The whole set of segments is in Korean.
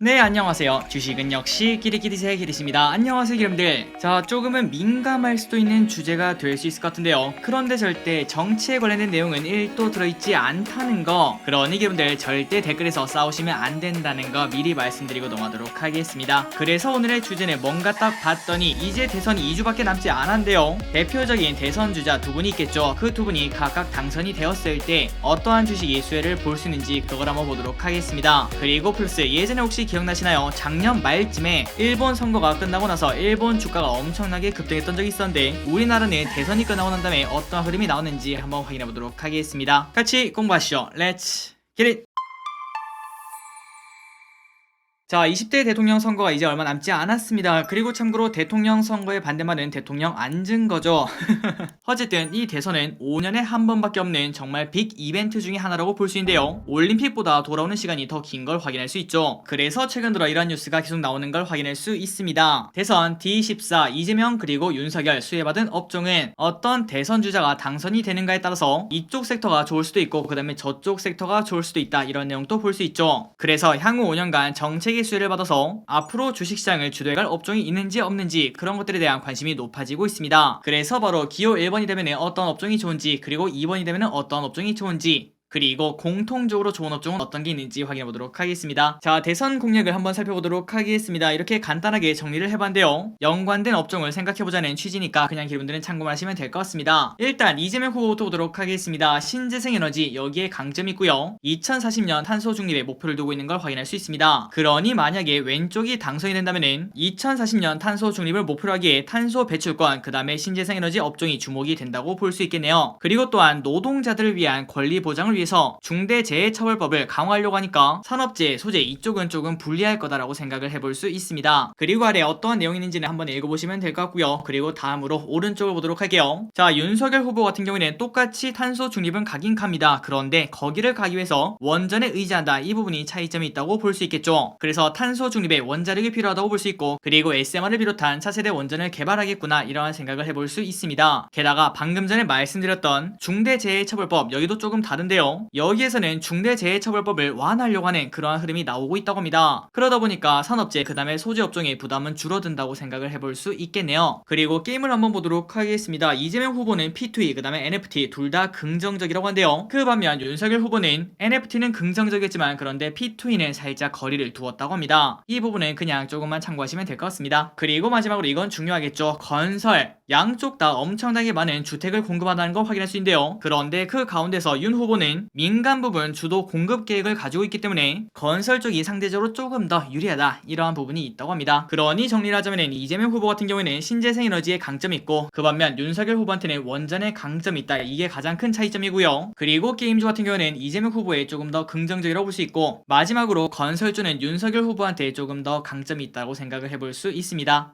네, 안녕하세요. 주식은 역시 끼리끼리새 끼리십니다. 안녕하세요, 여러분들. 자, 조금은 민감할 수도 있는 주제가 될 수 있을 것 같은데요. 그런데 절대 정치에 관련된 내용은 1도 들어있지 않다는 거. 그러니 여러분들 절대 댓글에서 싸우시면 안 된다는 거 미리 말씀드리고 넘어가도록 하겠습니다. 그래서 오늘의 주제는 뭔가 딱 봤더니 이제 대선이 2주밖에 남지 않았는데요. 대표적인 대선 주자 두 분이 있겠죠. 그 두 분이 각각 당선이 되었을 때 어떠한 주식이 수혜를 볼 수 있는지 그걸 한번 보도록 하겠습니다. 그리고 플러스 예전에 혹시 기억나시나요? 작년 말쯤에 일본 선거가 끝나고 나서 일본 주가가 엄청나게 급등했던 적이 있었는데 우리나라는 대선이 끝나고 난 다음에 어떤 흐름이 나오는지 한번 확인해 보도록 하겠습니다. 같이 공부하시죠. Let's get it! 자, 20대 대통령 선거가 이제 얼마 남지 않았습니다. 그리고 참고로 대통령 선거의 반대말은 대통령 앉은 거죠. 어쨌든 이 대선은 5년에 한 번밖에 없는 정말 빅 이벤트 중에 하나라고 볼 수 있는데요. 올림픽보다 돌아오는 시간이 더 긴 걸 확인할 수 있죠. 그래서 최근 들어 이런 뉴스가 계속 나오는 걸 확인할 수 있습니다. 대선 D14 이재명 그리고 윤석열 수혜받은 업종은 어떤 대선 주자가 당선이 되는가에 따라서 이쪽 섹터가 좋을 수도 있고 그 다음에 저쪽 섹터가 좋을 수도 있다, 이런 내용도 볼 수 있죠. 그래서 향후 5년간 정책의 수혜를 받아서 앞으로 주식시장을 주도해갈 업종이 있는지 없는지 그런 것들에 대한 관심이 높아지고 있습니다. 그래서 바로 기호 1번이 되면 어떤 업종이 좋은지, 그리고 2번이 되면 어떤 업종이 좋은지, 그리고 공통적으로 좋은 업종은 어떤 게 있는지 확인해 보도록 하겠습니다. 자, 대선 공략을 한번 살펴보도록 하겠습니다. 이렇게 간단하게 정리를 해봤는데요. 연관된 업종을 생각해보자는 취지니까 그냥 여러분들은 참고만 하시면 될 것 같습니다. 일단 이재명 후보부터 보도록 하겠습니다. 신재생에너지, 여기에 강점이 있고요. 2040년 탄소 중립에 목표를 두고 있는 걸 확인할 수 있습니다. 그러니 만약에 왼쪽이 당선이 된다면은 2040년 탄소 중립을 목표로 하기에 탄소 배출권, 그 다음에 신재생에너지 업종이 주목이 된다고 볼 수 있겠네요. 그리고 또한 노동자들을 위한 권리 보장을 위해 중대재해처벌법을 강화하려고 하니까 산업재해, 소재 이쪽은 조금 불리할 거다라고 생각을 해볼 수 있습니다. 그리고 아래 어떠한 내용이 있는지는 한번 읽어보시면 될 것 같고요. 그리고 다음으로 오른쪽을 보도록 할게요. 자, 윤석열 후보 같은 경우에는 똑같이 탄소 중립은 가긴 갑니다. 그런데 거기를 가기 위해서 원전에 의지한다, 이 부분이 차이점이 있다고 볼 수 있겠죠. 그래서 탄소 중립에 원자력이 필요하다고 볼 수 있고, 그리고 SMR을 비롯한 차세대 원전을 개발하겠구나, 이러한 생각을 해볼 수 있습니다. 게다가 방금 전에 말씀드렸던 중대재해처벌법, 여기도 조금 다른데요. 여기에서는 중대재해처벌법을 완화하려고 하는 그러한 흐름이 나오고 있다고 합니다. 그러다 보니까 산업재, 그 다음에 소재 업종의 부담은 줄어든다고 생각을 해볼 수 있겠네요. 그리고 게임을 한번 보도록 하겠습니다. 이재명 후보는 P2E, 그 다음에 NFT 둘 다 긍정적이라고 한데요. 그 반면 윤석열 후보는 NFT는 긍정적이었지만 그런데 P2E는 살짝 거리를 두었다고 합니다. 이 부분은 그냥 조금만 참고하시면 될 것 같습니다. 그리고 마지막으로 이건 중요하겠죠. 건설. 양쪽 다 엄청나게 많은 주택을 공급한다는 걸 확인할 수 있는데요. 그런데 그 가운데서 윤 후보는 민간 부분 주도 공급 계획을 가지고 있기 때문에 건설 쪽이 상대적으로 조금 더 유리하다, 이러한 부분이 있다고 합니다. 그러니 정리를 하자면 이재명 후보 같은 경우에는 신재생에너지에 강점이 있고, 그 반면 윤석열 후보한테는 원전에 강점이 있다, 이게 가장 큰 차이점이고요. 그리고 게임주 같은 경우에는 이재명 후보에 조금 더 긍정적이라고 볼 수 있고, 마지막으로 건설주는 윤석열 후보한테 조금 더 강점이 있다고 생각을 해볼 수 있습니다.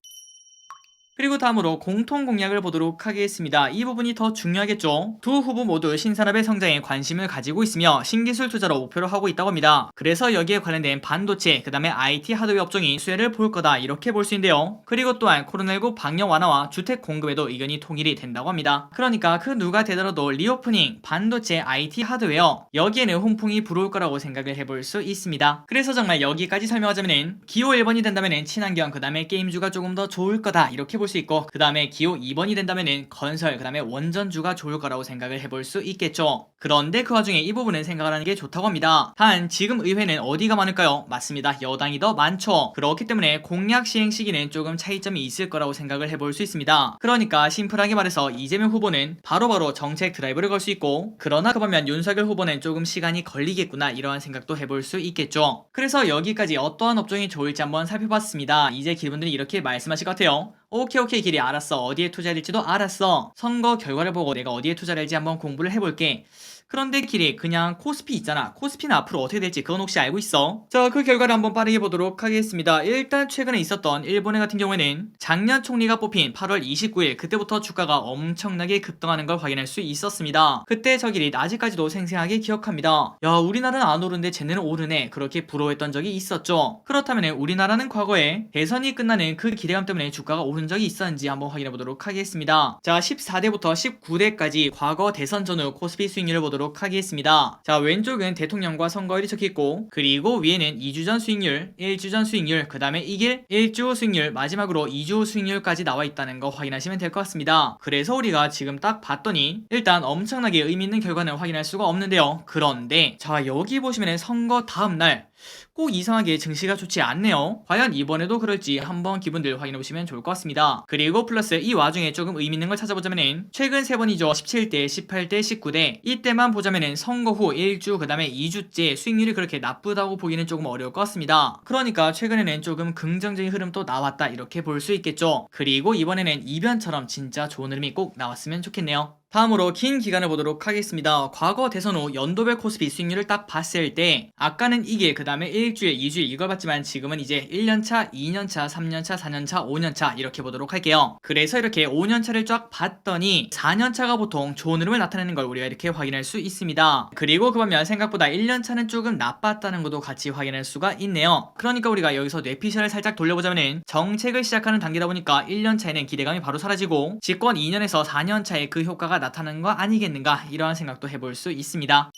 그리고 다음으로 공통 공약을 보도록 하겠습니다. 이 부분이 더 중요하겠죠. 두 후보 모두 신산업의 성장에 관심을 가지고 있으며 신기술 투자로 목표로 하고 있다고 합니다. 그래서 여기에 관련된 반도체, 그 다음에 IT 하드웨어 업종이 수혜를 볼 거다, 이렇게 볼 수 있는데요. 그리고 또한 코로나19 방역 완화와 주택 공급에도 의견이 통일이 된다고 합니다. 그러니까 그 누가 되더라도 리오프닝, 반도체, IT 하드웨어, 여기에는 훈풍이 불어올 거라고 생각을 해볼 수 있습니다. 그래서 정말 여기까지 설명하자면은 기호 1번이 된다면은 친환경, 그 다음에 게임주가 조금 더 좋을 거다, 이렇게 볼 수 있고, 그 다음에 기호 2번이 된다면은 건설, 그 다음에 원전주가 좋을 거라고 생각을 해볼 수 있겠죠. 그런데 그 와중에 이 부분은 생각을 하는 게 좋다고 합니다. 단 지금 의회는 어디가 많을까요? 맞습니다. 여당이 더 많죠. 그렇기 때문에 공약 시행 시기는 조금 차이점이 있을 거라고 생각을 해볼 수 있습니다. 그러니까 심플하게 말해서 이재명 후보는 바로바로 정책 드라이브를 걸 수 있고, 그러나 그 반면 윤석열 후보는 조금 시간이 걸리겠구나, 이러한 생각도 해볼 수 있겠죠. 그래서 여기까지 어떠한 업종이 좋을지 한번 살펴봤습니다. 이제 기분들이 이렇게 말씀하실 것 같아요. 오케이 길이 알았어. 어디에 투자할지도 알았어. 선거 결과를 보고 내가 어디에 투자를 할지 한번 공부를 해볼게. 그런데 길이 그냥 코스피 있잖아. 코스피는 앞으로 어떻게 될지 그건 혹시 알고 있어? 자, 그 결과를 한번 빠르게 보도록 하겠습니다. 일단 최근에 있었던 일본의 같은 경우에는 작년 총리가 뽑힌 8월 29일, 그때부터 주가가 엄청나게 급등하는 걸 확인할 수 있었습니다. 그때 저 길이 아직까지도 생생하게 기억합니다. 야, 우리나라는 안 오르는데 쟤네는 오르네, 그렇게 부러워했던 적이 있었죠. 그렇다면 우리나라는 과거에 대선이 끝나는 그 기대감 때문에 주가가 오른 적이 있었는지 한번 확인해 보도록 하겠습니다. 자, 14대부터 19대까지 과거 대선 전후 코스피 수익률을 보도록 보도록 하겠습니다. 자, 왼쪽은 대통령과 선거일이 적혀있고, 그리고 위에는 2주 전 수익률, 1주 전 수익률, 그 다음에 이길 1주 후 수익률, 마지막으로 2주 후 수익률까지 나와 있다는 거 확인하시면 될 것 같습니다. 그래서 우리가 지금 딱 봤더니 일단 엄청나게 의미 있는 결과는 확인할 수가 없는데요. 그런데 자, 여기 보시면은 선거 다음날 꼭 이상하게 증시가 좋지 않네요. 과연 이번에도 그럴지 한번 기분들 확인해보시면 좋을 것 같습니다. 그리고 플러스 이 와중에 조금 의미 있는 걸 찾아보자면은 최근 3번이죠. 17대, 18대, 19대 이때만 보자면은 선거 후 1주 그 다음에 2주째 수익률이 그렇게 나쁘다고 보기는 조금 어려울 것 같습니다. 그러니까 최근에는 조금 긍정적인 흐름 또 나왔다 이렇게 볼 수 있겠죠. 그리고 이번에는 이변처럼 진짜 좋은 흐름이 꼭 나왔으면 좋겠네요. 다음으로 긴 기간을 보도록 하겠습니다. 과거 대선 후 연도별 코스피 수익률을 딱 봤을 때 아까는 이게 그 다음에 1주일, 2주일 이걸 봤지만 지금은 이제 1년차, 2년차, 3년차, 4년차, 5년차 이렇게 보도록 할게요. 그래서 이렇게 5년차를 쫙 봤더니 4년차가 보통 좋은 흐름을 나타내는 걸 우리가 이렇게 확인할 수 있습니다. 그리고 그 반면 생각보다 1년차는 조금 나빴다는 것도 같이 확인할 수가 있네요. 그러니까 우리가 여기서 뇌피셜을 살짝 돌려보자면 정책을 시작하는 단계다 보니까 1년차에는 기대감이 바로 사라지고 집권 2년에서 4년차에 그 효과가 나타나는 거 아니겠는가 이러한 생각도 해볼 수 있습니다.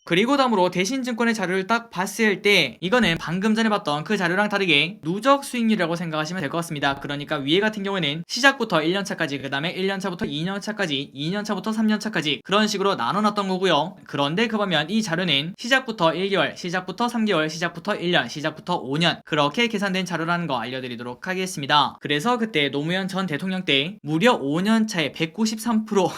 그리고 다음으로 대신증권의 자료를 딱 봤을 때 이거는 방금 전에 봤던 그 자료랑 다르게 누적 수익률이라고 생각하시면 될 것 같습니다. 그러니까 위에 같은 경우에는 시작부터 1년차까지 그 다음에 1년차부터 2년차까지 2년차부터 3년차까지 그런 식으로 나눠놨던 거고요. 그런데 그 반면 이 자료는 시작부터 1개월, 시작부터 3개월, 시작부터 1년, 시작부터 5년 그렇게 계산된 자료라는 거 알려드리도록 하겠습니다. 그래서 그때 노무현 전 대통령 때 무려 5년차에 193%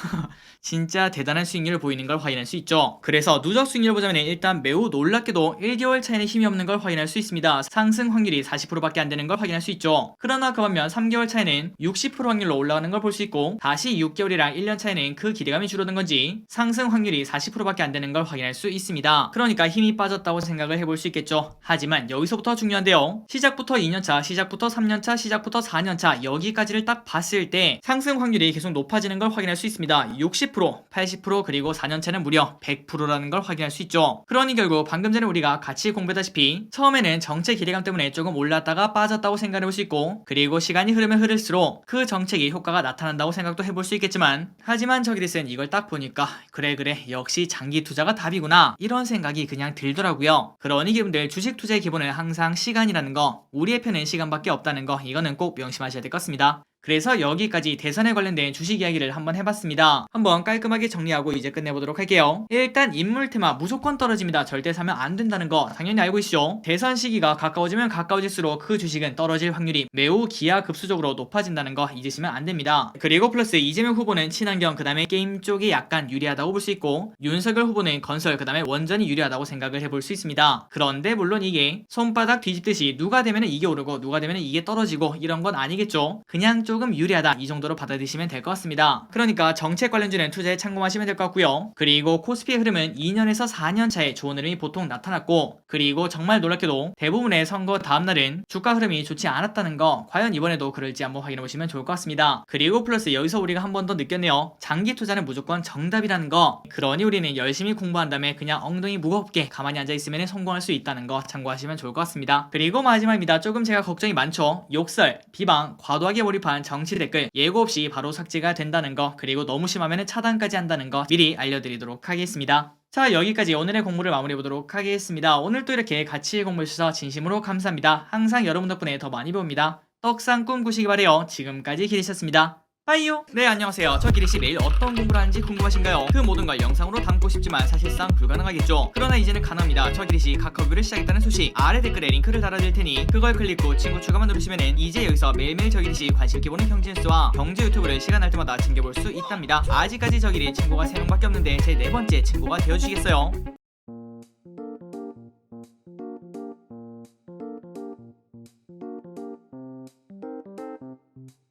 진짜 대단한 수익률을 보이는 걸 확인할 수 있죠. 그래서 누적 수익률을 보자면 일단 매우 놀랍게도 1개월 차에는 힘이 없는 걸 확인할 수 있습니다. 상승 확률이 40%밖에 안 되는 걸 확인할 수 있죠. 그러나 그 반면 3개월 차에는 60% 확률로 올라가는 걸 볼 수 있고 다시 6개월이랑 1년 차에는 그 기대감이 줄어든 건지 상승 확률이 40%밖에 안 되는 걸 확인할 수 있습니다. 그러니까 힘이 빠졌다고 생각을 해볼 수 있겠죠. 하지만 여기서부터 중요한데요. 시작부터 2년차, 시작부터 3년차, 시작부터 4년차 여기까지를 딱 봤을 때 상승 확률이 계속 높아지는 걸 확인할 수 있습니다. 60%, 80% 그리고 4년차는 무려 100%라는 걸 확인할 수 있죠. 그러니 결국 방금 전에 우리가 같이 공부했다시피 처음에는 정책 기대감 때문에 조금 올랐다가 빠졌다고 생각해볼 수 있고 그리고 시간이 흐르면 흐를수록 그 정책이 효과가 나타난다고 생각도 해볼 수 있겠지만 하지만 저기리스는 이걸 딱 보니까 그래 역시 장기 투자가 답이구나 이런 생각이 그냥 들더라고요. 그러니 여러분들 주식 투자의 기본은 항상 시간이라는 거 우리의 편은 시간밖에 없다는 거 이거는 꼭 명심하셔야 될 것 같습니다. 그래서 여기까지 대선에 관련된 주식 이야기를 한번 해봤습니다. 한번 깔끔하게 정리하고 이제 끝내보도록 할게요. 일단 인물 테마 무조건 떨어집니다. 절대 사면 안 된다는 거 당연히 알고 있죠. 대선 시기가 가까워지면 가까워질수록 그 주식은 떨어질 확률이 매우 기하급수적으로 높아진다는 거 잊으시면 안 됩니다. 그리고 플러스 이재명 후보는 친환경 그 다음에 게임 쪽이 약간 유리하다고 볼 수 있고 윤석열 후보는 건설 그 다음에 원전이 유리하다고 생각을 해볼 수 있습니다. 그런데 물론 이게 손바닥 뒤집듯이 누가 되면 이게 오르고 누가 되면 이게 떨어지고 이런 건 아니겠죠. 그냥 조금 유리하다 이 정도로 받아들이시면 될 것 같습니다. 그러니까 정책 관련주는 투자에 참고하시면 될 것 같고요. 그리고 코스피의 흐름은 2년에서 4년 차에 좋은 흐름이 보통 나타났고 그리고 정말 놀랍게도 대부분의 선거 다음날은 주가 흐름이 좋지 않았다는 거 과연 이번에도 그럴지 한번 확인해 보시면 좋을 것 같습니다. 그리고 플러스 여기서 우리가 한 번 더 느꼈네요. 장기 투자는 무조건 정답이라는 거. 그러니 우리는 열심히 공부한 다음에 그냥 엉덩이 무겁게 가만히 앉아있으면 성공할 수 있다는 거 참고하시면 좋을 것 같습니다. 그리고 마지막입니다. 조금 제가 걱정이 많죠. 욕설, 비방, 과도하게 몰입한 정치 댓글 예고 없이 바로 삭제가 된다는 거 그리고 너무 심하면 차단까지 한다는 거 미리 알려드리도록 하겠습니다. 자, 여기까지 오늘의 공부를 마무리해보도록 하겠습니다. 오늘 또 이렇게 같이 공부해주셔서 진심으로 감사합니다. 항상 여러분 덕분에 더 많이 배웁니다. 떡상 꿈꾸시기 바래요. 지금까지 기리셨습니다. 빠이요. 네, 안녕하세요. 저 기리씨 매일 어떤 공부를 하는지 궁금하신가요? 그 모든 걸 영상으로 담고 싶지만 사실상 불가능하겠죠. 그러나 이제는 가능합니다. 저 기리씨 카카오뷰를 시작했다는 소식 아래 댓글에 링크를 달아드릴 테니 그걸 클릭 후 친구 추가만 누르시면은 이제 여기서 매일매일 저 기리씨 관심 있게 보는 경제 뉴스와 경제 유튜브를 시간 날 때마다 챙겨볼 수 있답니다. 아직까지 저 기리 친구가 3명밖에 없는데 제 4번째 친구가 되어주시겠어요?